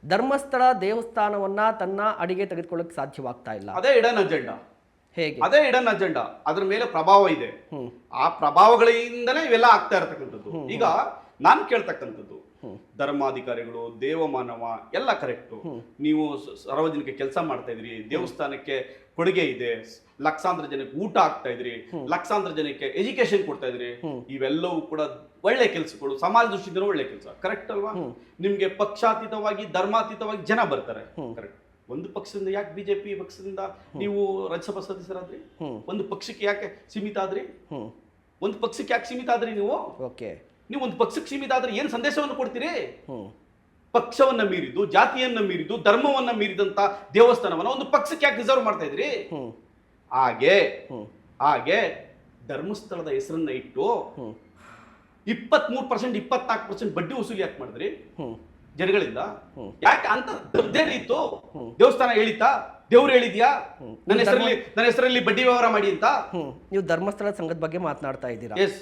ಧರ್ಮಸ್ಥಳ ದೇವಸ್ಥಾನವನ್ನ ತನ್ನ ಅಡಿಗೆ ತೆಗೆದುಕೊಳ್ಳಕ್ಕೆ ಸಾಧ್ಯವಾಗ್ತಾ ಇಲ್ಲ. ಅದೇ ಇಡನ್ ಅಜೆಂಡಾ. ಹೇಗೆ? ಅದೇ ಇಡನ್ ಅಜೆಂಡಾ. ಅದ್ರ ಮೇಲೆ ಪ್ರಭಾವ ಇದೆ. ಆ ಪ್ರಭಾವಗಳಿಂದಲೇ ಇವೆಲ್ಲ ಆಗ್ತಾ ಇರತಕ್ಕಂಥದ್ದು. ಈಗ ನಾನು ಕೇಳ್ತಕ್ಕಂಥದ್ದು, ಧರ್ಮಾಧಿಕಾರಿಗಳು, ದೇವಮಾನವ ಎಲ್ಲ ಕರೆಕ್ಟು. ನೀವು ಸಾರ್ವಜನಿಕ ಕೆಲಸ ಮಾಡ್ತಾ ಇದ್ರಿ, ದೇವಸ್ಥಾನಕ್ಕೆ ಕೊಡುಗೆ ಇದೆ, ಲಕ್ಷಾಂತರ ಜನಕ್ಕೆ ಊಟ ಆಗ್ತಾ ಇದ್ರಿ, ಲಕ್ಷಾಂತರ ಜನಕ್ಕೆ ಎಜುಕೇಶನ್ ಕೊಡ್ತಾ ಇದ್ರಿ, ಇವೆಲ್ಲವೂ ಕೂಡ ಒಳ್ಳೆ ಕೆಲಸಗಳು, ಸಮಾಜ ದೃಷ್ಟಿಯಿಂದ ಒಳ್ಳೆ ಕೆಲಸ, ಕರೆಕ್ಟ್ ಅಲ್ವಾ? ನಿಮ್ಗೆ ಪಕ್ಷಾತೀತವಾಗಿ ಧರ್ಮಾತೀತವಾಗಿ ಜನ ಬರ್ತಾರೆ, ಕರೆಕ್ಟ್. ಒಂದು ಪಕ್ಷದಿಂದ ಯಾಕೆ ಬಿಜೆಪಿ ಪಕ್ಷದಿಂದ ನೀವು ರಾಜ್ಯಸಭಾ ಸದಸ್ಯರಾದ್ರಿ? ಒಂದು ಪಕ್ಷಕ್ಕೆ ಯಾಕೆ ಸೀಮಿತ ಆದ್ರಿ? ಒಂದು ಪಕ್ಷಕ್ಕೆ ಯಾಕೆ ಸೀಮಿತ ಆದ್ರಿ ನೀವು? ನೀವು ಒಂದು ಪಕ್ಷಕ್ಕೆ ಸೀಮಿತ ಆದ್ರೆ ಏನ್ ಸಂದೇಶವನ್ನು ಕೊಡ್ತೀರಿ? ಪಕ್ಷವನ್ನ ಮೀರಿದ್ದು, ಜಾತಿಯನ್ನ ಮೀರಿದ್ದು, ಧರ್ಮವನ್ನ ಮೀರಿದಂತ ದೇವಸ್ಥಾನವನ್ನ ಒಂದು ಪಕ್ಷಕ್ಕೆ ಯಾಕೆ ರಿಸರ್ವ್ ಮಾಡ್ತಾ ಇದ್ರಿ? ಹಾಗೆ ಧರ್ಮಸ್ಥಳದ ಹೆಸರನ್ನ ಇಟ್ಟು 23%, 24% ಬಡ್ಡಿ ವಸೂಲಿ ಯಾಕೆ ಮಾಡಿದ್ರಿ ಜನಗಳಿಂದ? ಯಾಕೆ ಅಂತ ಇತ್ತು? ದೇವಸ್ಥಾನ ಹೇಳಿತಾ? ದೇವ್ರು ಹೇಳಿದ್ಯಾ ನನ್ನ ಹೆಸರಲ್ಲಿ ಬಡ್ಡಿ ವ್ಯವಹಾರ ಮಾಡಿ ಅಂತ? ನೀವು ಧರ್ಮಸ್ಥಳ ಸಂಘದ ಬಗ್ಗೆ ಮಾತನಾಡ್ತಾ ಇದ್ದೀರಾ? ಎಸ್.